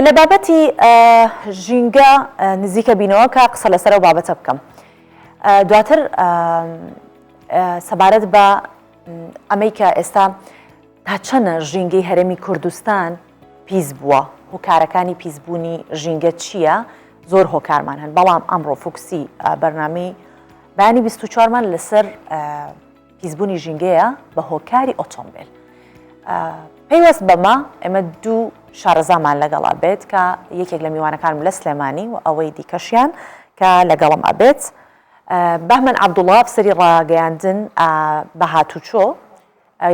لە بابەتی ژینگە نزیکە بینەوە کە قسە لەسەر و بابەتە بکەم. دواتر سەبارەت بە ئەمەی کە ئێستا تا چەنە ژینگەی هەرێمی کوردستان پیس بووە، هۆکارەکانی پیسبوونی ژینگە چییە؟ زۆر هۆکارمان هەن، بەڵام ئەمڕۆ فوکسی بەرنامەی بەیانی 24مان لەسەر پیسبوونی ژینگەیە بە هۆکاری ئۆتۆمبیل. پێیوەست بەمە ئێمە دوو شارەزامان لەگەڵا بێت کە یەکێک لە میوانەکانم لە سلێمانی و ئەوەی دیکەشیان کە لەگەڵم ئەبێت. بەهمەن عەبدوڵڵا سەری ڕاگەیاندن بە هاتوچۆ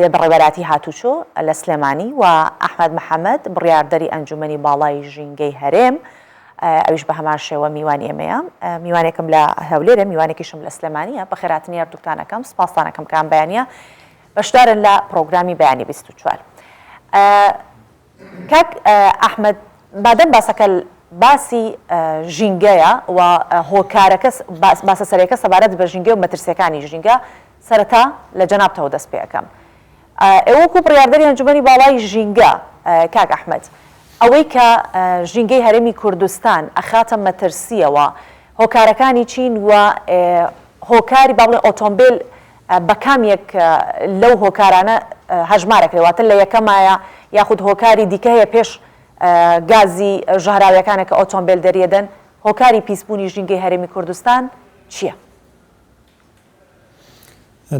یا بەڕێوەبەراتی هاتوچۆ لە سلێمانی و ئەحمەد محەممەد بڕیاردەری ئەنجومەنی باڵای ژینگەی هەرێم، ئەویش بە هەمان شێوە میوانی ئێمەیە. میوانێکم لە هەولێرە، میوانێکیشم لە سلێمانیە. بە خێراتنی هەردووکتانەکەم سپاسانەکەم کام بەیانە بەشدارن لە پرۆگرامی بەیانی 24. کاک ئەحمەد، بادەم باسەکە باسی ژینگەیە و هۆکارەکە باسە سەرەکە سەبارەت بە ژینگە و مەترسیەکانی ژینگە سەرەتا لە جەنابتەوە دەست پێ ئەەکەم. ئێوەکو بڕیاردەری ئەنجومەنی باڵای ژینگە، کاک ئەحمەد، ئەوەی کە ژینگەی هەرێمی کوردستان ئەخاتە مەترسیەوە، هۆکارەکانی چین و هۆکاری با بڵێن ئۆتۆمبیل بە کامێک لەو هۆکارانە هەژمارەکرێواتە لە یەکەمایە یاخود هۆکاری دیکە هەیە پێش گازی ژەهراویەکانە کە ئۆتۆمبیل دەریێدەن، هۆکاری پیسبوونی ژینگەی هەرێمی کوردستان چییە؟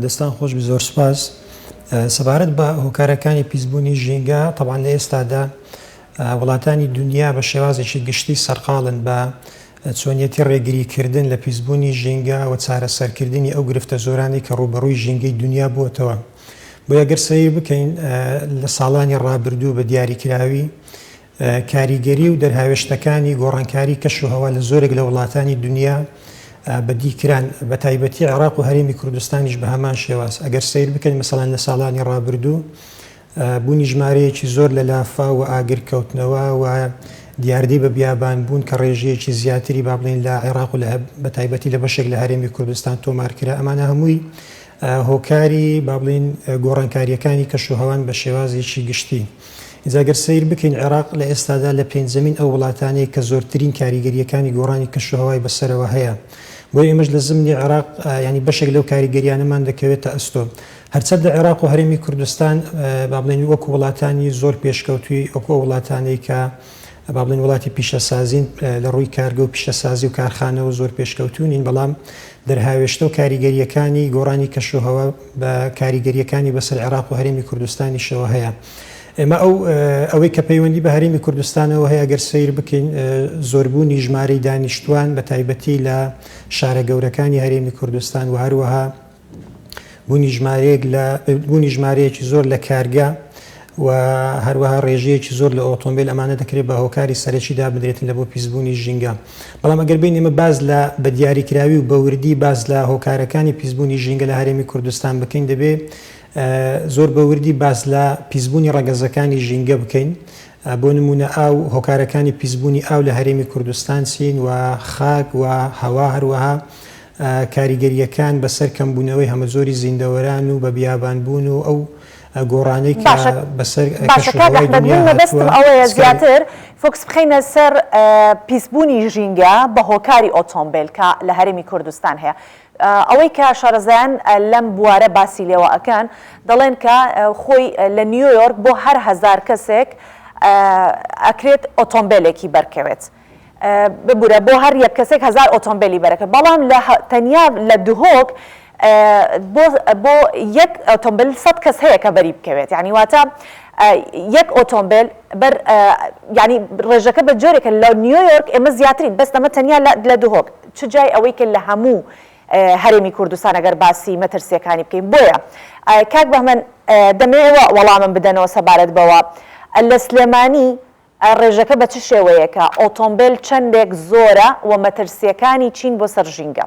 دەستان خۆش بی، زۆر سپاس. سەبارەت بە هۆکارەکانی پیسبوونی ژینگە، تەبعاً لە ئێستادا وڵاتانی دنیا بە شێوازێکی گشتی سەرقاڵن بە چۆنیەتی ڕێگریکردن لە پیسبوونی ژینگە و چارەسەرکردنی ئەو گرفتە زۆرانی کە ڕوبەڕووی ژینگەی دنیا بووەتەوە. بۆ ئەگەر سەیر بکەین لە ساڵانی ڕابردوو بە دیاریکراوی کاریگەری و دەرهاوێشتەکانی گۆڕانکاری کەش و هەوا لە زۆرێک لە وڵاتانی دنیا بەدیکران، بە تایبەتی عێراق و هەرێمی کوردستانیش بە هەمان شێواز. ئەگەر سیر بکەین مەسەڵەن لە ساڵانی ڕابردوو بوونی ژمارەیەکی زۆر لە لافا و ئاگرکەوتنەوە و دیاردەی بە بیابان بوون کە ڕێژەیەکی زیاتری با بڵێن لە عێراق و بە تایبەتی لە بەشێک لە هەرێمی کوردستان تۆمارکرا. ئەمانە هەمووی هۆکاری با بڵێن گۆڕانکاریەکانی کەشوهەوان بە شێوازێکی گشتی. ئیجاگەر سیر بکەین عێراق لە ئێستادا لە پێنجەمین ئەو وڵاتانەیە کە زۆرترین کاریگەریەکانی گۆڕانی کەشوهەوای بەسەرەوە هەیە. بۆ ئێمەش لە زمانی عێراق ینی بەشێک لەو کاریگەریانەمان دەکەوێتە ئەستۆ. هەرچەندە عێراق و هەرێمی کوردستان با بڵێن وەکو وڵاتانی زۆر پێشکەوتوی وەکو وڵاتانەی کە با بڵێن وڵاتی پیشەسازین لە ڕووی کارگە و پیشەسازی و کارخانەوە زۆر پێشکەوتوونین، بەڵام دەرهاوێشتە و کاریگەریەکانی گۆڕانی کەشوهەوا بە کاریگەریەکانی بەسەر عێراق و هەرێمی کوردستانیشەوە هەیە. ئێمە ئەوەی کە پەیوەندی بە هەرێمی کوردستانەوە هەیە گەر سیر بکەین زۆربوونی ژمارەی دانیشتوان بە تایبەتی لە شارە گەورەکانی هەرێمی کوردستان و هەروەها بوونی ژمارەیەکی زۆر لە کارگە و هەروەها ڕێژەیەکی زۆر لە ئۆتۆمبیل ئەمانە دەکرێت بە هۆکاری سەرەکیدا بدرێتن لە بۆ پیسبوونی ژینگە. بەڵام ئەگەر بین ئێمە باز لە بە دیاریکراوی و بەوردی باز لە هۆکارەکانی پیسبوونی ژینگە لە هەرێمی کوردستان بکەین، دەبێت زۆر بەوردی باز لە پیسبوونی ڕەگەزەکانی ژینگە بکەین. بۆ نمونە ئاو هۆکارەکانی پیسبوونی ئاو لە هەرێمی کوردستان چین و خاک و هەوا، هەروەها کاریگەریەکان بەسەر کەمبوونەوەی هەمە زۆری زیندەوەران و بە بیابانبوون و ئەو گۆڕانەی کە بەسەر کەشوهەوای دنیا بەستم ئەوەیە زیاتر فۆکس بخەینە سەر پیسبوونی ژینگە بە هۆکاری ئۆتۆمبیل کە لە هەرێمی کوردستان هەیە. ئەوەی کە شارەزایان لەم بوارە باسی لێوە ئەکەن، دەڵێن کە خۆی لە نیویۆرک بۆ هەر 1000 کەسێک ئەکرێت ئۆتۆمبیلێکی بەرکەوێت، ببوورە بۆ هەر یەک کەسێک 1000 ئۆتۆمبیلی بەرەکەوێت. بەڵام تەنیا لە دوهۆک بۆ یەک ئۆتۆمبیل 100 کەس هەیە کە بەری بکەوێت. یعنی واتە یەک ئۆتۆمبیل ینی ڕێژەکە بە جۆرێکە لە نیویۆرک ئێمە زیاترین، بەس ئەمە تەنیا لە دوهۆک. چ جای ئەوەی کە لە هەموو هەرێمی کوردستان ئەگەر باسی مەترسیەکانی بکەین. بۆیە کاک بەهمەن دەمەوێت وەڵامم بدەنەوە سەبارەت بەوە لە سلێمانی ڕێژەکە بە چ شێوەیەکە ئۆتۆمبیل چەندێک زۆرە و مەترسیەکانی چین بۆ سەر ژینگە؟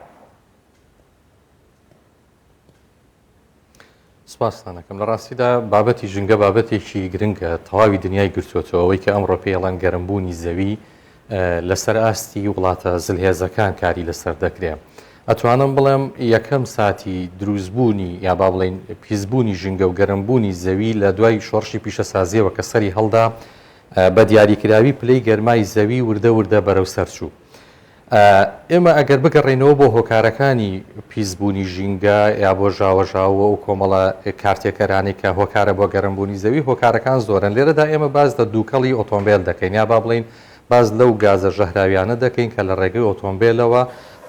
سپاسانەکەم. لە ڕاستیدا بابەتی ژینگە بابەتێکی گرنگە، تەواوی دنیای گرتوۆتەوەی کە ئەمڕۆ پێڵەن گەرمبوونی زەوی لەسەر ئاستی وڵاتە زلهێزەکان کاری لەسەر دەکرێت. ئەتوانم بڵێم یەکەم ساتی دروستبوونی یا با بڵێن پیسبوونی ژینگە و گەرمبوونی زەوی لە دوای شۆڕشی پیشەسازیەوە کە سەری هەڵدا بە دیاریکراوی پلەی گەرمای زەوی وردە وردە بەرەو سەرچوو. ئێمە ئەگەر بگەڕێنەوە بۆ هۆکارەکانی پیسبوونی ژینگە یا بۆ ژاوەژاوە و کۆمەڵە کارتێکەرانی کە هۆکارە بۆ گەرمبوونی زەوی هۆکارەکان زۆرن. لێرەدا ئێمە باز لە دووکەڵی ئۆتۆمبیل دەکەین یا با بڵین باز لەو گازە ژەهراویانە دەکەین کە لە ڕێگەی ئۆتۆمبیلەوە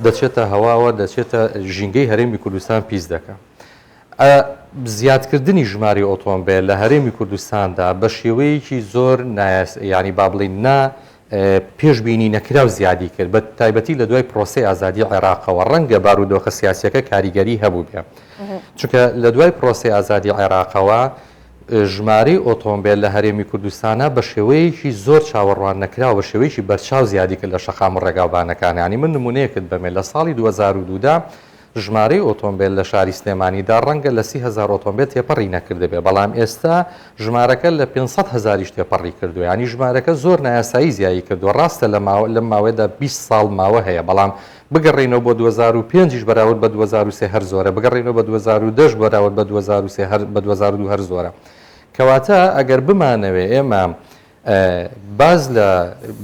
دەچێتە هەواوە دەچێتە ژینگەی هەرێمی کوردستان پیس دەکە. زیادکردنی ژماری ئۆتۆمبیل لە هەرێمی کوردستاندا بە شێوەیەکی زۆر ینی با بڵین نا پێشببینی نەکرا و زیادی کرد بە تایبەتی لە دوای پرۆسی ئازادی عێراقەوە ڕەنگە بارودۆخە سیاسیەکە کاریگەری هەبوو بێ چونکە لە دوای پرۆسی ئازادی عێراقەوە ژماری ئۆتۆمبیل لە هەرێمی کوردستانە بە شێوەیەکی زۆر چاوەڕوان نەکرا و بە شێوەیەکی بەرچاو زیادی کرد لە شەقام و ڕێگاوبانەکانی من نمونەیەکت بەمێ لە ساڵی 2002دا ژمارەی ئۆتۆمبیل لە شاری سلێمانیدا ڕەنگە لە 30,000 ئۆتۆمبیل تێپەڕی نەکرد بێ بەڵام ئێستا ژمارەکە لە 500,000 تێپەڕی کردو ینی ژمارەکە زۆر نایاسایی زیایی کردو ڕاستە لە ماوەیەدا 20 ساڵ ماوە هەیە بەڵام بگەڕێنەوە بۆ 2005 بەراورد بە 2023 هەر زۆرە بگەڕێنەوە بە 2010 بەراورد بە 2002 هەر زۆرە کەواتە ئەگەر بمانەوێ ئێمە باز لە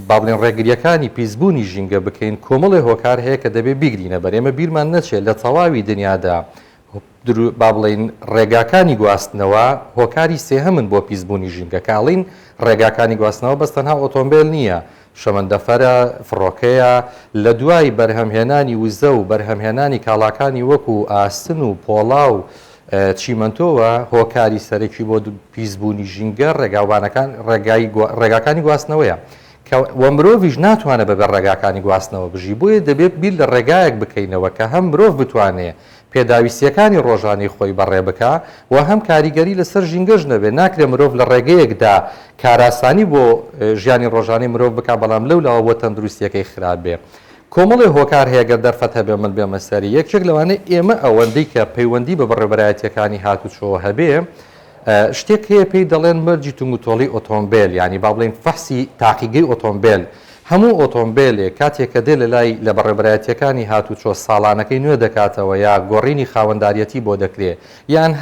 بابلێن ڕێگریەکانی پیسبوونی ژینگە بکەین کۆمەڵی هۆکار هەیە کە دەبێ بیگرینە بەر ئێمە بیرمان نەچێت لە تەواوی دنیادا با بڵین ڕێگاکانی گواستنەوە هۆکاری سێهەمن بۆ پیسبوونی ژینگە کاڵین ڕێگاکانی گواستنەوە بەستەنها ئۆتۆمبیل نییە شەمەندەفەرە فڕۆکەیە لە دوای بەرهەمهێنانی وزە و بەرهەمهێنانی کاڵاکانی وەکو ئاستن و پۆڵا و چیمەنتۆوە هۆکاری سەرەکی بۆ پیسبوونی ژینگە ڕێگاکانی گواستنەوەیە وە مرۆڤیش ناتوانێت بەبێ ڕێگاکانی گواستنەوە بژی بۆیە دەبێت بیر لە ڕێگایەک بکەینەوە کە هەم مرۆڤ بتوانێت پێداویستیەکانی ڕۆژانی خۆی بەڕێ بکە و هەم کاریگەری لەسەر ژینگەش نەبێت ناکرێت مرۆڤ لە ڕێگەیەکدا کاراسانی بۆ ژیانی ڕۆژانی مرۆڤ بک بەڵام لەولاوە بۆ تەندروستیەکەی خراپ بێ کۆمەڵی هۆکار هەیەگەر دەرفەت هەبێ من بێمە سەری یەکێک لەوانەیە ئێمە ئەوەندەی کە پەیوەندی بە بەڕێبەرایەتیەکانی هاتوچۆ هەبێ شتێک هەیە پێی دەڵێن مەرجی تونگوتۆڵی ئۆتۆمبیل ینی با بڵێن فەحسی تاقیگەی ئۆتۆمبیل هەموو ئۆتۆمبیلێک کاتێک کە دێ لە لای لە بەڕێبەرایەتیەکانی هاتوچۆ ساڵانەکەی نوێ دەکاتەوە یا گۆڕینی خاوەنداریەتی بۆ دەکرێت یان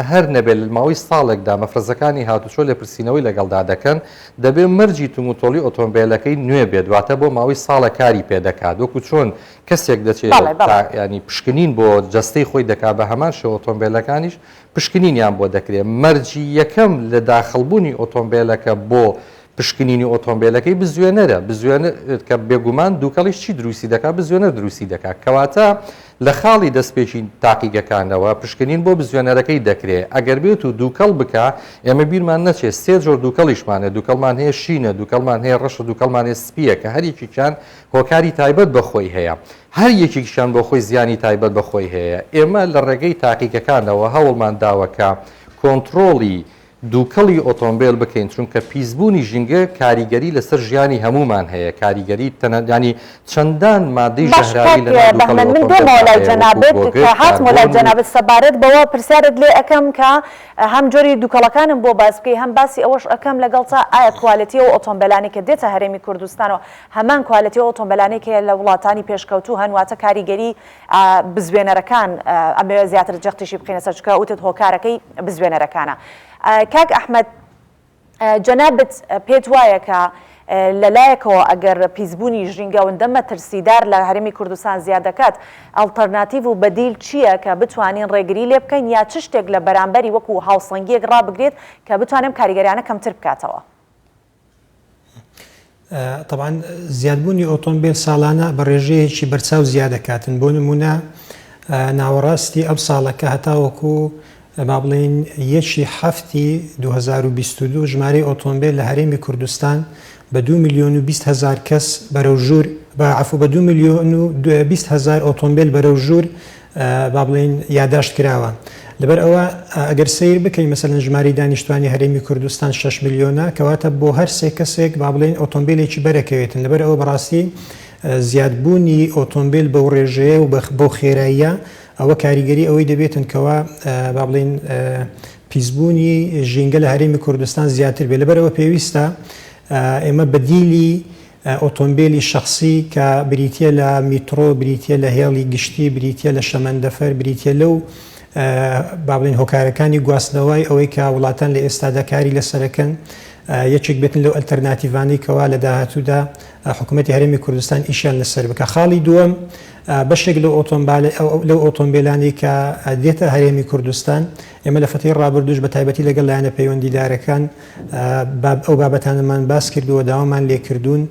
هەر نەبێت ماوەی ساڵێکدا مەفرەزەکانی هاتوچۆ لە پرسیینەوەی لەگەڵدا دەکەن دەبێت مەرجی تونگوتۆڵی ئۆتۆمبیلەکەی نوێ بێت دواتە بۆ ماوەی ساڵە کاری پێدەکات وەکو چۆن کەسێک دەچێت ینی پشکنین بۆ جەستەی خۆی دەکات بە هەمان شێوە ئۆتۆمبیلەکانیش پشکنینیان بۆ دەکرێت مەرجی یەکەم لە داخڵبوونی ئۆتۆمبیلەکە بۆ پشکنینی ئۆتۆمبیلەکەی بزوێنەرە بزوێنە کە بێگومان دووکەڵیش چی دروستی دەکات بزوێنەر دروستی دەکات کەواتە لە خاڵی دەستپێکی تاقیگەکانەوە پشکنین بۆ بزوێنەرەکەی دەکرێت ئەگەر بێت و دووکەڵ بکە ئێمە بیرمان نەچێت سێ جۆر دووکەڵیشمانێت دووکەڵمان هەیە شینە دووکەڵمان هەیە ڕەشە دووکەڵمان هەیە سپیە کە هەریەکیان هۆکاری تایبەت بەخۆی هەیە هەر یەکێکیشان بۆ خۆی زیانی تایبەت بەخۆی هەیە ئێمە لە ڕێگەی تاقیگەکانەوە هەوڵمان داوەکە کۆنتڕۆڵی دووکەڵی ئۆتۆمبیل بکەین چونکە پیسبوونی ژینگە کاریگەری لەسەر ژیانی هەمومان هەیە کاریگەری تەنەدانی چەندان مادەی ژەهراوی لە من دوومەوە لای جەنابەت کە هاتمەوە لای جەنابەت سەبارەت بەوە پرسیارت لێ ئەەکەم کە هەم جۆری دووکەڵەکانم بۆ باس بکەی هەم باسی ئەوەش ئەەکەم لەگەڵتا ئایا کوالیتی و ئۆتۆمبیلانی کە دێتە هەرێمی کوردستانەوە هەمان کوالیتی و ئۆتۆمبیلانێکی لە وڵاتانی پێشکەوتوو هەنواتە کاریگەری بزوێنەرەکان ئەمێ زیاتر جەختیشی بخینە سەر چکە وتت هۆکارەکەی بزوێنەرەکانە کاک ئەحمەد جەنابەت پێت وایە کە لەلایەکەوە ئەگەر پیسبوونی ژینگە وەندە مەترسیدار لە هەرێمی کوردستان زیاد دەکات ئەڵتەرناتیڤ و بەدیل چییە کە بتوانین ڕێگری لێ بکەین یا چ شتێک لە بەرامبەری وەکو هاوسەنگیەک ڕابگرێت کە بتوانێم کاریگەریانە کەمتر بکاتەوە طبعا زیادبوونی ئۆتۆمبیل ساڵانە بە ڕێژەیەکی بەرچاو زیاد دەکاتن بۆ نمونە ناوەڕاستی ئەم ساڵەکە هەتاوەکو با بڵین یەکی هەفتی 2022 ژمارەی ئۆتۆمبیل لە هەرێمی کوردستان بە 2,020,000 کەس بەرەو ژوور عفو بە 2,020,000 ئۆتۆمبیل بەرەو ژوور با بڵین یاداشت کراوە لەبەر ئەوە ئەگەر سیر بکەین مەسەلەن ژماری دانیشتوانی هەرێمی کوردستان 6 ملیۆنە کەواتە بۆ هەر سێ کەسێک با بڵین ئۆتۆمبیلێکی بەرەکەوێتن لەبەر ئەوە بەڕاستی زیادبوونی ئۆتۆمبیل بەو ڕێژەیە و بۆ خێراییە ئەوە کاریگەری ئەوەی دەبێتن کەوا با بڵین پیسبوونی ژینگە لە هەرێمی کوردستان زیاتر بێت لەبەرەوە پێویستە ئێمە بەدیلی ئۆتۆمبیلی شخصی کە بریتە لە میترۆ بریتە لە هێڵی گشتی بریتە لە شەمەندەفەر بریتە لەو با بڵێن هۆکارەکانی گواستنەوەی ئەوەی کە وڵاتان لە ئێستادا کاری لەسەرەکەن یەکێک بێتن لەو ئەلتەرناتیڤانەی کەوا لە داهاتوودا حکوومەتی هەرێمی کوردستان ئیشیان لەسەر بکە. خاڵی دووەم بەشێک لەو ئۆتۆمبیلانی کە دێتە هەرێمی کوردستان ئێمە لە فتەی ڕابردوش بە تایبەتی لەگەڵ لایەنە پەیوەندیدارەکان ئەو بابەتانەمان باس کردووە داوامان لێکردوون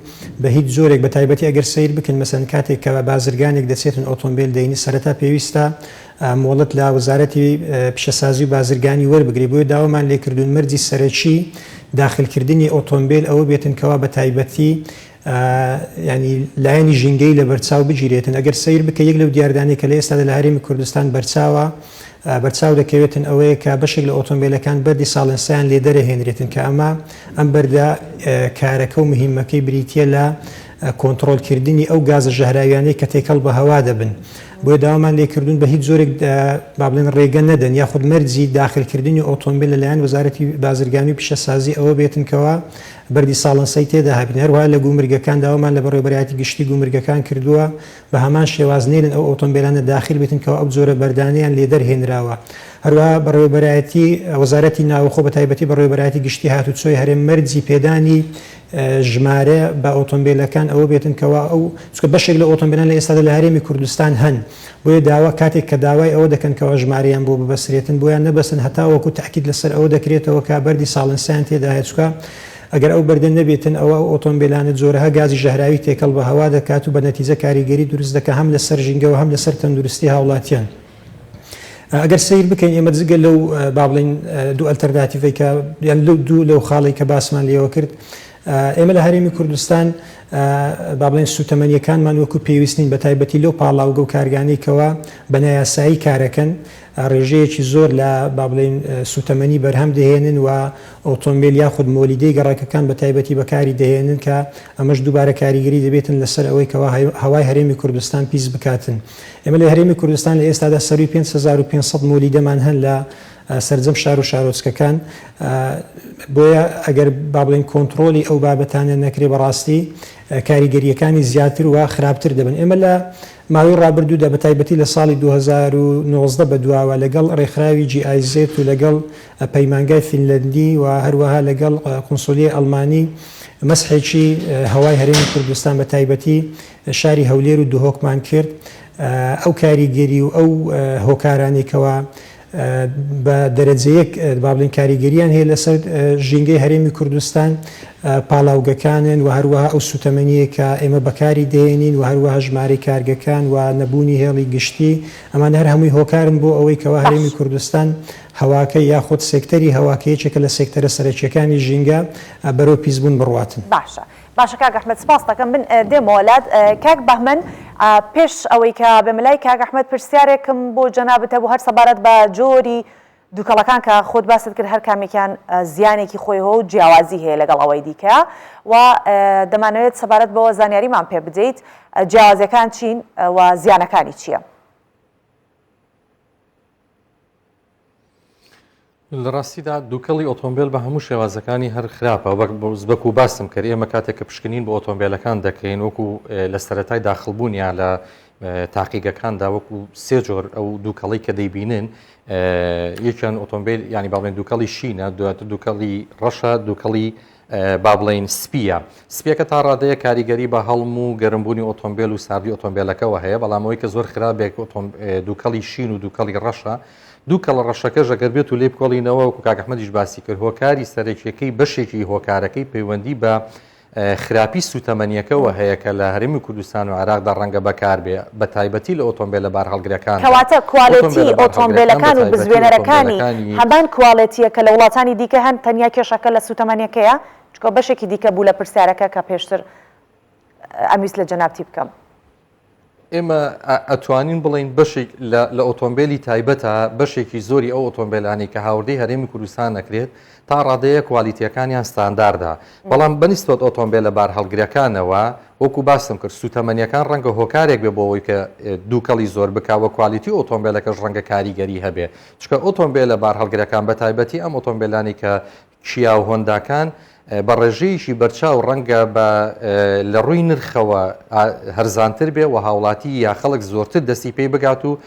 بە هیچ زۆرێک بە تایبەتی ئەگەر سیر بکەن مەسەن کاتێک کە بازرگانێک دەچێتن ئۆتۆمبیل دەینی سەرەتا پێویستە مۆڵەت لە وەزارەتی پیشەسازی و بازرگانی وەربگری بۆیە داوامان لێکردوون مەرجی سەرەکی داخلکردنی ئۆتۆمبیل ئەوە بێتن کەوا بە تایبەتی ینی لایەنی ژینگەی لە بەرچاو بگیرێتن. ئەگەر سیر بکە یەک لەو دیاردانی کە لە ئێستا لە هەرێمی کوردستان بەرچاو دەکەوێتن ئەوەیە کە بەشێک لە ئۆتۆمبیلەکان بەردی ساڵنسیان لێ دەرەهێنرێتن کە ئەم بەردا کارەکە و مهمەکەی بریتە لە کۆنتڕۆلکردنی ئەو گازە ژەهراویانەی کە تێکەڵ بە هەوا دەبن. بۆیە داوامان لێکردوون بە هیچ زۆرێک با بڵێن ڕێگە نەدەن یاخود مەرجی داخلکردنی ئۆتۆمبیل لەلایەن وەزارەتی بازرگانی و پیشەسازی ئەوە بێتنکەوە بەردی ساڵنسەی تێدا هەبین. هەروەها لە گومرگەکان داوامان لە بەڕێوەبەرایەتی گشتی گومرگەکان کردووە بە هەمان شێوازنێرن ئەو ئۆتۆمبیلانە داخل بێتنکەوە ئەو جۆرە بەردانیان لێ دەرهێنراوە. هەروەها بەڕێوەبەرایەتی وەزارەتی ناوخۆ بە تایبەتی بەڕێوەبەرایەتی گشتی هاتوچۆی هەرێم مەرجی پێدانی ژمارە بە ئۆتۆمبیلەکان ئەوە بێتنکەوە ئەو چکە بەشێک لە ئۆتۆمبیلان لە ئێستا لە هەرێمی کوردستان هەن بۆیە داوا کاتێک کە داوای ئەوە دەکەنکەوە ژمارەیان بۆ ببەسرێتن بۆیان نەبەسن هەتا وەکو تاکید لەسەر ئەوە دەکرێتەوە کا بەردی ساڵنسیان تێداهێت چکە ئەگەر ئەو بەردە نەبێتن ئەوە ئۆتۆمبیلانە جۆرەها گازی ژەهراوی تێکەڵ بە هەوا دەکات و بە نەتیجە کاریگەری دروست دەکە هەم لەسەر ژینگەوە هەم لەسەر تەندروستی هاوڵاتیان. ئەگەر سیر بکەین ئێمە جگە لەو با بڵێن دوو ئەلتەرناتیڤی کە یان لەو خاڵی کە باسمان لێوە کرد ئێمە لە هەرێمی کوردستان با بڵێن سوتەمەنیەکانمان وەکو پێویستین بە تایبەتی لەو پاڵاوگە و کارگانەیەوە بە نایاسایی کارەکەن ڕێژەیەکی زۆر لە با بڵێن سوتەمەنی بەرهەم دەهێنن و ئۆتۆمبیل یاخود مۆلیدەی گەڕاکەکان بە تایبەتی بەکاری دەهێنن کە ئەمەش دووبارە کاریگەری دەبێتن لەسەر ئەوەی کەەوە هەوای هەرێمی کوردستان پیس بکاتن. ئێمە لە هەرێمی کوردستان لە ئێستادا سەروی 5500 مۆلیدەمان هەن لە سەرجەم شار و شارۆچکەکان بۆیە ئەگەر با بڵێن کۆنتڕۆلی ئەو بابەتانە نەکرێ بەڕاستی کاریگەریەکانی زیاتر و خراپتر دەبن. ئێمە لە ماوەی ڕابردوودا بە تایبەتی لە ساڵی 2019 بەدواوە لەگەڵ ڕێکخراوی GIZ و لەگەڵ پەیمانگای فینلەندی و هەروەها لەگەڵ قونسولیە ئەڵمانی مەسحێکی هەوای هەرێمی کوردستان بە تایبەتی شاری هەولێر و دوهۆکمان کرد. ئەو کاریگەری و ئەو هۆکارانێکەوە بە دەرەجەیەک با بڵێن کاریگەریان هەیە لەسەر ژینگەی هەرێمی کوردستان پاڵاوگەکانن و هەروەها ئەو سوتەمەنیە کە ئێمە بەکاری دێنین و هەروەها ژمارەی کارگەکان و نەبوونی هێڵی گشتی ئەمان هەر هەمووی هۆکارن بۆ ئەوەی کەەوە هەرێمی کوردستان هەواکە یاخود سێکتەری هەواکەیەکێکە لە سێکتەرە سەرەکیەکانی ژینگە بەرەو پیسبوون بڕواتن. باشە کاک ئەحمەد سپاس دەکەم من دێمەوەلات کاک بەهمەن پێش ئەوەی کە بەملای کاک ئەحمەد پرسیارێکم بۆ جەنابەتە بۆ هەر سەبارەت بە جۆری دووکەڵەکان کە خۆت باست کرد هەر کامێکیان زیانێکی خۆیەوە و جیاوازی هەیە لەگەڵ ئەوەی دیکە و دەمانەوێت سەبارەت بەوە زانیاریمان پێ بدەیت جیاوازەکان چین و زیانەکانی چییە؟ لە ڕاستیدا دووکەڵی ئۆتۆمبیل بە هەموو شێوازەکانی هەر خراپە وەک و باسم کرد ئێمە کاتێک کە پشکنین بە ئۆتۆمبیلەکان دەکەین وەکو لە سەرەتای داخڵبوونیان لە تاقیگەکاندا وەکو سێ جۆر ئەو دووکەڵی کە دەیبینن یەکیان ئۆتۆمبیل ینی با بڵێن دووکەڵی شینە دواتر دووکەڵی ڕەشە دووکەڵی با بڵێن سپیە. سپیەکە تا ڕادەیە کاریگەری بە هەڵم و گەرمبوونی ئۆتۆمبیل و ساردی ئۆتۆمبیلەکەەوە هەیە بەڵامەوەی کە زۆر خراپێک دووکەڵی شین و دووکەڵی ڕەشە دووکەڵ ڕەشەکەش ئەگەر بێت و لێ بکۆڵینەوە وەکو کاک ئەحمەدیش باسی کرد هۆکاری سەرەکیەکەی بەشێکی هۆکارەکەی پەیوەندی بە خراپی سوتەمەنیەکەەوە هەیە کە لە هەرێمی کوردستان و عێراقدا ڕەنگە بەکار بێ بە تایبەتی لە ئۆتۆمبیلە بار هەڵگرەکان کەواتە کوالێتی ئۆتۆمبیلەکان و بزوێنەرەکانی هەمان کوالێتیە کە لە وڵاتانی دیکە هەن تەنیا کێشەکە لە سوتەمەنیەکەیە چکە بەشێکی دیکە بوو لە پرسیارەکە کە پێشتر ئەمویست لە جەنابتی بکەم. ئێمە ئەتوانین بڵین بەشێک لە ئۆتۆمبیلی تایبەتە بەشێکی زۆری ئەو ئۆتۆمبیلانی کە هاوردەی هەرێمی کوردستان نەکرێت تا ڕادەیە کوالیتیەکانیان ستانداردا بەڵام بەنسبەت ئۆتۆمبیلە بار هەڵگرەکانەوە وەکو باسم کرد سوتەمەنیەکان ڕەنگە هۆکارێک بێ بۆ ئەوەی کە دووکەڵی زۆر بکاوە کوالیتی ئۆتۆمبیلەکەش ڕەنگە کاریگەری هەبێ چکە ئۆتۆمبیلە بار هەڵگرەکان بە تایبەتی ئەم ئۆتۆمبیلانی کە کیا و هۆنداکان بە ڕێژەیەکی بەرچاو ڕەنگە لە ڕووی نرخەوە هەرزانتر بێ و هاوڵاتی یا خەڵک زۆرتر دەستی پێی بگات و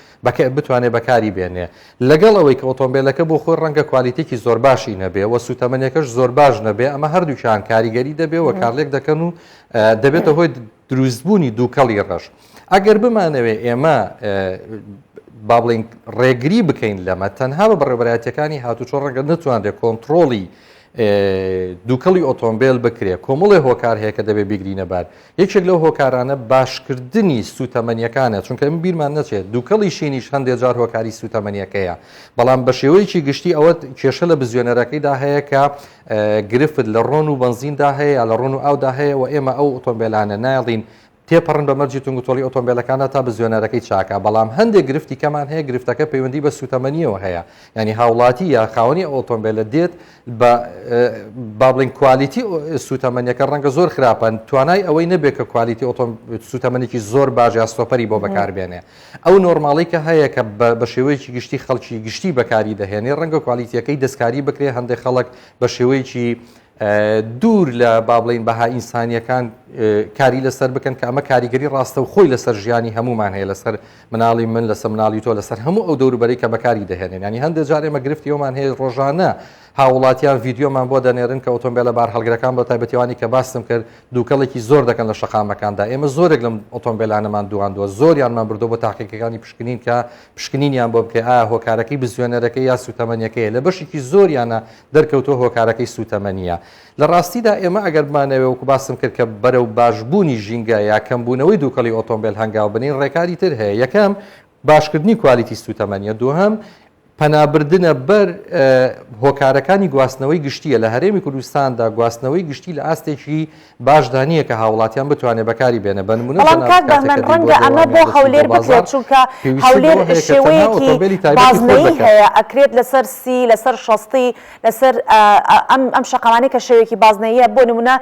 بتوانێت بەکاری بێنێ لەگەڵ ئەوەی کە ئۆتۆمبیلەکە بۆ خۆی ڕەنگە کوالیتێکی زۆر باشی نەبێ و سوتەمەنیەکەش زۆر باش نەبێ ئەمە هەردووچیان کاریگەری دەبێ و کارلێک دەکەن و دەبێتە هۆی دروستبوونی دووکەڵی ڕەش ئەگەر بمانەوێ ئێمە با بڵین ڕێگری بکەین لەمە تەنها بە بەڕێوەبەرایەتەکانی هاتوچۆ ڕەنگە نتوانرێت کۆنتترۆڵی دووکەڵی ئۆتۆمبیل بکرێ کۆمەڵی هۆکار هەیە کە دەبێ بیگرینە بار یەکێک لەو هۆکارانە باشکردنی سوتەمەنیەکانە چونکە من بیرمان نەچێت دووکەڵی شینیش هەندێک جار هۆکاری سوتەمەنیەکەیە بەڵام بە شێوەیەکی گشتی ئەوە کێشە لە بزوێنەرەکەیدا هەیە کە گرفت لە ڕۆن و بنزیندا هەیە یا لە ڕۆن و ئاودا هەیە و ئێمە ئەو ئۆتۆمبیلانە نایڵین تێپەڕن بە مەرجی تونگوتۆڵی ئۆتۆمبیلەکانە تا بزوێنەرەکەی چاکە بەڵام هەندێک گرفتی کەمان هەیە گرفتەکە پەیوەندی بە سوتەمەنیەوە هەیە ینی هاوڵاتی یا خاوەنی ئۆتۆمبیلە دێت بە با بڵین کوالیتی سوتەمەنیەکە ڕەنگە زۆر خراپن توانای ئەوەی نەبێت کە کوالیتی سوتەمەنێکی زۆر باش یا سۆپەری بۆ بەکاربێنێ ئەو نۆرماڵی کە هەیە کە بە شێوەیەکی گشتی خەڵکی گشتی بەکاری دەهێنێ ڕەنگە کوالیتیەکەی دەستکاری بکرێ هەندێک خەڵک بە شێوەیەکی دوور لە با بڵین بەها ئینسانیەکان کاری لەسەر بکەن کە ئەمە کاریگەری ڕاستە و خۆی لەسەر ژیانی هەمومان هەیە لەسەر مناڵی من لەسەر مناڵی تۆ لەسەر هەموو ئەو دەوروبەرەی کە بەکاری دەهێنێن ینی هەندێک جار ئێمە گرفتی ئەومان هەیە ڕۆژانە هاوڵاتیان ڤیددیۆمان بۆ دەنێرن کە ئۆتۆمبیلە بار هەڵگرەکان بە تایبەتیوانی کە باسم کرد دووکەڵێکی زۆر دەکەن لە شەقامەکاندا ئێمە زۆرێک لەم ئۆتۆمبیلانەمان دواندووە زۆریانمان بردو بۆ تاقیقەکانی پشکنین کە پشکنینیان بۆ بکە ئایا هۆکارەکەی بزوێنەرەکەی یا سوتەمەنیەکەیە لە بەشێکی زۆریانە دەرکەوتۆ هۆکارەکەی سوتەمەنیە لە ڕاستیدا ئێمە ئەگەر بمانەوێ وەکو باسم کرد کە بەرەو باشبوونی ژینگە یا کەمبوونەوەی دووکەڵی ئۆتۆمبیل هەنگاو بنین ڕێکاری تر هەیە یەکەم باشکردنی کوالیتی سوتەمەنیە دووهەم پەنابردنە بەر هۆکارەکانی گواستنەوەی گشتیە لە هەرێمی کوردستاندا گواستنەوەی گشتی لە ئاستێکی باشدانیە کە هاوڵاتیان بتوانێت بەکاری بێنە بە نمونە من ڕەنگە ئەمە بۆ هەولێر بکرێت چونکە هەولێر شێوەیەکی بازنەیی هەیە ئەکرێت لەسەر سی لەسەر شەستی لەسەر ئەم شەقامانەی کە شێوەیەکی بازنەیە بۆ نمونە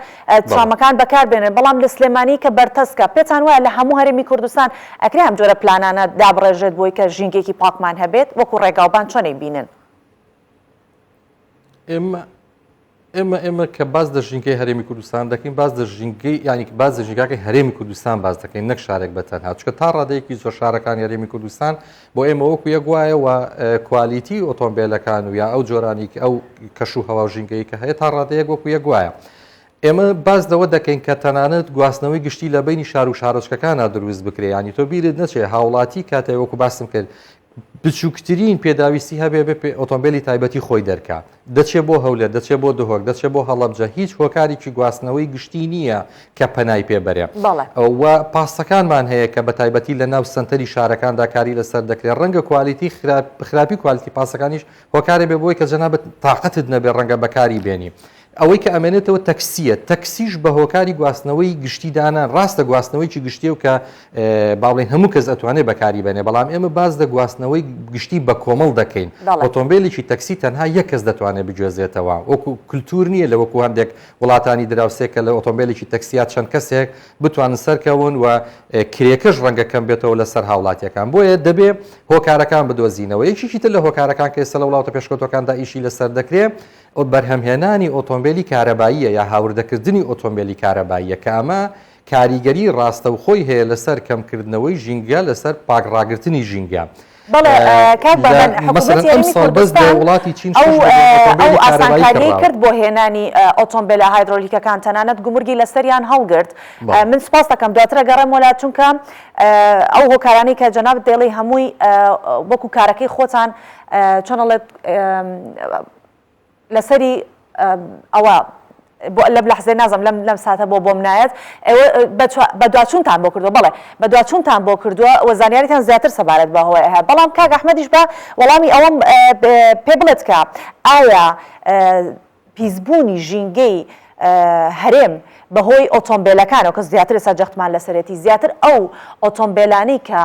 ترامەکان بەکار بێنن بەڵام لە سلێمانی کە بەرتەسکە پێتان وایە لە هەموو هەرێمی کوردستان ئەکرێ ئەم جۆرە پلانانە دابڕێژێت بۆی کە ژینگێکی پاکمان هەبێت وەکو ڕێگاوبان چۆنی بینن ئێمە کە باز دە ژینگەی هەرێمی کوردستان دەکەین باز دە ژینگەی ینی باز دە ژینگاکەی هەرێمی کوردستان باز دەکەین نەک شارێک بەتەنها چکە تا ڕادەیەکی زۆر شارەکانی هەرێمی کوردستان بۆ ئێمە وەکو یەک وایە و کوالیتی ئۆتۆمبیلەکان و یا ئەو جۆرانی ئەو کەش و هەوا ژینگەی کە هەیە تا ڕادەیەک وەکو یەک وایە ئێمە باز دەوە دەکەین کە تەنانەت گواستنەوەی گشتی لە بینی شار و شارۆچکەکانە دروست بکرێ ینی تۆ بیرت نەچێ هاوڵاتی کاتێک وەکو باسم کرد بچووکترین پێداویستی هەبێ بێ ئۆتۆمبیلی تایبەتی خۆی دەرکات دەچێت بۆ هەولێر دەچێت بۆ دهۆک دەچێت بۆ هەڵەبجە هیچ هۆکارێکی گواستنەوەی گشتی نییە کە پەنای پێبەرێ و پاسەکانمان هەیە کە بە تایبەتی لە ناو سنتەری شارەکاندا کاری لەسەر دەکرێت ڕەنگە کوالیتی خراپی کوالیتی پاسەکانیش هۆکارێ بێ بۆی کە جەنابەت تااقەتت نەبێ ڕەنگە بەکاری بێنی ئەوەی کە ئەمێنێتەوە تەکسیە تەکسیش بە هۆکاری گواستنەوەی گشتیدانان ڕاستە گواستنەوەیکی گشتی و کە باڵێن هەموو کەس ئەتوانێت بەکاری بێنێ بەڵام ئێمە باز دە گواستنەوەی گشتی بە کۆمەڵ دەکەین ئۆتۆمبیلێکی تەکسی تەنها یەک کەس دەتوانێت بجێزێتەوە وەکو کولتور نییە لە وەکو هەندێک وڵاتانی دراوسێک کە لە ئۆتۆمبیلێکی تەکسیات چەند کەسێک بتوانن سەرکەون و کرێکەش ڕەنگە کەم بێتەوە لەسەر هاوڵاتیەکان بۆیە دەبێ هۆکارەکان بدۆزینەوە یەکیشی تر لە هۆکارەکان کە ئێستا لە وڵاتە پێشکەوتەکاندا ئیشی لەسەر دەکرێت بەرهەمهێنانی ئۆتۆمبیلی کارەباییە یا هاوردەکردنی ئۆتۆمبیلی کارەباییە کە ئەمە کاریگەری ڕاستە و خۆی هەیە لەسەر کەمکردنەوەی ژینگە لەسەر پاکڕاگرتنی ژینگە وڵاتی چین ئەو ئاسانکاریی کرد بۆ هێنانی ئۆتۆمبیلە هایدرۆلیکەکان تەنانەت گومرگی لەسەریان هەڵگرت من سپاس دەکەم دواترە گەڕێم وڵات چونکە ئەو هۆکارانی کە جەناب دێڵی هەمووی وەکو کارەکەی خۆتان چۆنەڵێت لەسەری ئەوە لە لەحزەی نازم لەم ساتە بۆم نایەت بە دوچوونتان بۆ کردووە بەڵێ بە دوچوونتان بۆ کردووە و زانیاریتان زیاتر سەبارەت بەهۆی هەیە بەڵام کاک ئەحمەدیش بە وەڵامی ئەوەم پێ بڵێت کە ئایا پیسبوونی ژینگەی هەرێم بەهۆی ئۆتۆمبیلەکانەوە کە زیاتر ئێستا جەختمان لەسەرەتی زیاتر ئەو ئۆتۆمبیلانەی کە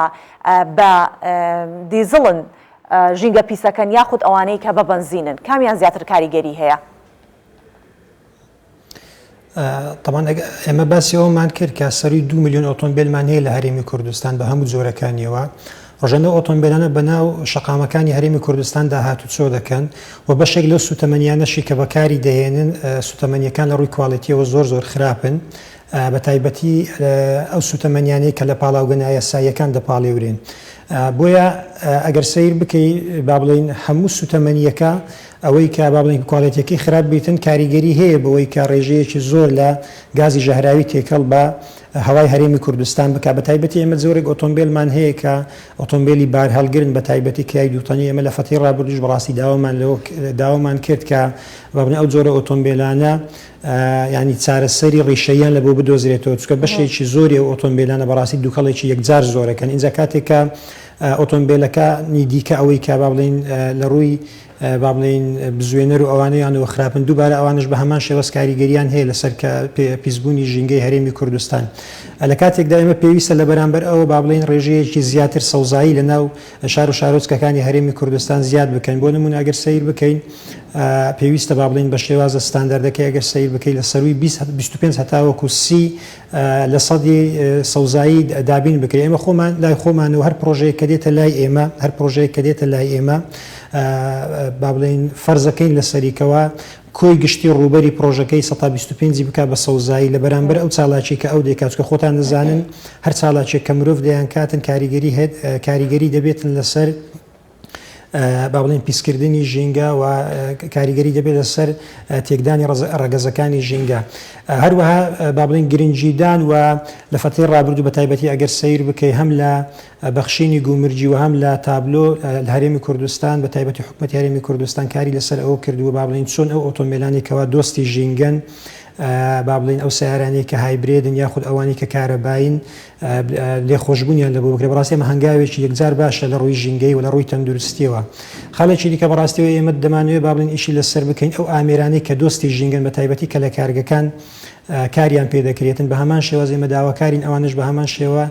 بە دیزڵن ژینگە پیسەکەن یاخود ئەوانەی کە بە بنزینن کامیان زیاتر کاریگەری هەیە طبعا ئێمە باسی ئەومان کرد کە سەروی 2 میلیۆن ئۆتۆمبیلمان هەیە لە هەرێمی کوردستان بە هەموو جۆرەکانیەوە ڕۆژانە ئۆتۆمبیلانە بەناو شەقامەکانی هەرێمی کوردستان داهاتوو چۆ دەکەن و بەشێک لەو سوتەمەنیانەشی کە بەکاری دەهێنن سوتەمەنیەکان لە ڕووی کواڵیتیەوە زۆر خراپن بە تایبەتی ئەو سوتەمەنیانەی کە لە پاڵاوگەنایە سایەکان دەپاڵێورێن. بۆیە ئەگەر سیر بکەی با بڵین هەموو سوتەمەنیەکە ئەوەی کە با بڵین کواڵیتیەکەی خراپ بیتن کاریگەری هەیە بەوەی کە ڕێژەیەکی زۆر لە گازی ژەهراوی تێکەڵ بە هەوای هەرێمی کوردستان بک بە تایبەتی ئێمە زۆرێک ئۆتۆمبیلمان هەیە کە ئۆتۆمبیلی بار هەڵگرن بە تایبەتی کای دووتەنی ئێمە لە فەتی ڕابردوش بەڕاستی داوامان کرد کە بابنە ئەو جۆرە ئۆتۆمبیلانە ینی چارەسەری ڕیشەیان لە بۆ بدۆزرێتەوە چکە بەشێکی زۆری ئۆتۆمبیلانە بەڕاستی دووکەڵێکی یەکجار زۆرەکەن ئینجا کاتێکە ئۆتۆمبیلەکە دیکە ئەوەی کا با بڵین لە ڕووی با بڵین بزوێنەر و ئەوانەیانەوە خراپن دووبارە ئەوانش بە هەمان شێوەز کاریگەریان هەیە لەسەر پیسبوونی ژینگەی هەرێمی کوردستان. لە کاتێکدا ئێمە پێویستە لە بەرامبەر ئەوە با بڵین ڕێژەیەکی زیاتر سەوزایی لە ناو شار و شارۆچکەکانی هەرێمی کوردستان زیاد بکەین. بۆ نمونە ئەگەر سیر بکەین پێویستە با بڵین بە شێوازە ستانداردەکەی ئەگەر سیر بکەیت لە سەروی 25 هەتاوەکو 30 لە سەدی سەوزایی دابین بکرێت. ئێمە خۆمان لای خۆمانەوە هەر پرۆژەیە کە دێتە لای ئێمە هەر پرۆژەیە کە دێتە لای ئێمە با بڵین فەرزەکەین لە سەریکەوە کۆی گشتی ڕوبەری پرۆژەکەی 125 بک بە سەوزایی لە بەرامبەر ئەو چالاکی کە ئەو دەکات کە خۆتان دەزانن هەر چالاکێک کە مرۆڤ دەیان کاتن کاریگەری دەبێتن لەسەر با بڵین پیسکردنی ژینگە و کاریگەری دەبێت لەسەر تێکدانی ڕەگەزەکانی ژینگە. هەروەها با بڵین گرنگجیدان و لە فەتی ڕابردوو بە تایبەتی ئەگەر سیر بکەی هەم لە بەخشینی گومرجی و هەم لە تابلۆ لە هەرێمی کوردستان بە تایبەتی حکومەتی هەرێمی کوردستان کاری لەسەر ئەوە کردووە با بڵین چۆن ئەو ئۆتۆمبیلانی کەوا دۆستی ژینگەن با بڵین ئەو سیارانەی کە هایبرێدن یاخود ئەوانی کە کارەباین لێخۆشببوونیان لە بۆ بکرێت. بەڕاستی ئەمە هەنگاوێکی یەکجار باشە لە ڕووی ژینگەی و لە ڕووی تەندروستیەوە. خەڵکی دیکە بەڕاستیەوە ئێمە دەمانوێت با بڵین ئیشی لەسەر بکەین ئەو ئامێرانەی کە دۆستی ژینگەن بە تایبەتی کە لە کارگەکان کاریان پێدەکرێتن بە هەمان شێوە ئێمە داواکارین ئەوانش بە هەمان شێوە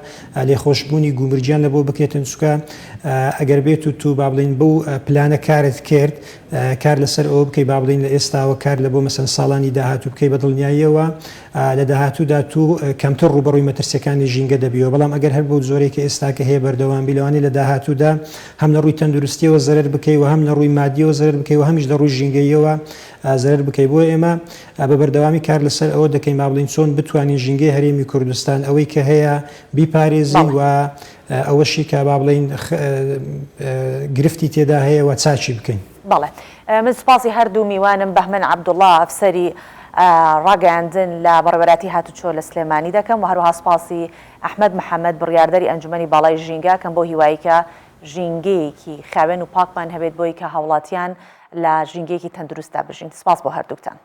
لێخۆشببوونی گومرجیان لە بۆ بکرێتن چکە ئەگەر بێت و تو با بڵین بەو پلانە کارت کرد کار لەسەر ئەوە بکەی با بڵین لە ئێستاوە کار لە بۆ مەسەن ساڵانی داهاتوو بکەی بە دڵنیاییەوە لە داهاتوودا تو کەمتر ڕوبەڕووی مەترسیەکانی ژینگە دەبیەوە. بەڵام ئەگەر هەر بۆ زۆرێکی ئێستاکە هەیە بەردەوام لەوانەیە لە داهاتوودا هەم لە ڕووی تەندروستیەوە زەرەر بکەی و هەم لە ڕووی مادیەوە زەرەر بکەی و هەمیش لە ڕووی ژینگەیەوە زەرەر بکەی. بۆ ئێمە بە بەردەوامی کار لەسەر ئەوە دەکەین با بڵین چۆن بتوانین ژینگەی هەرێمی کوردستان ئەوەی کە هەیە بیپارێزین و ئەوەشی کە با بڵین گرفتی تێدا هەیە و چاچی بکەین. بەڵێ من سپاسی هەردوو میوانم بەهمن عەبدوڵڵا ئەفسەری ڕاگەاندن لە بەڕێوەبەراتی هاتوچۆ لە سلێمانی دەکەم و هەروەها سپاسی ئەحمەد محەممەد بڕیاردەری ئەنجومەنی باڵای ژینگە کەم بۆ هیواییکە ژینگەیەکی خاوێن و پاکمان هەبێت بۆی کە هاوڵاتیان لە ژینگەیەکی تەندروستدا بژین. سپاس بۆ هەردووکتان.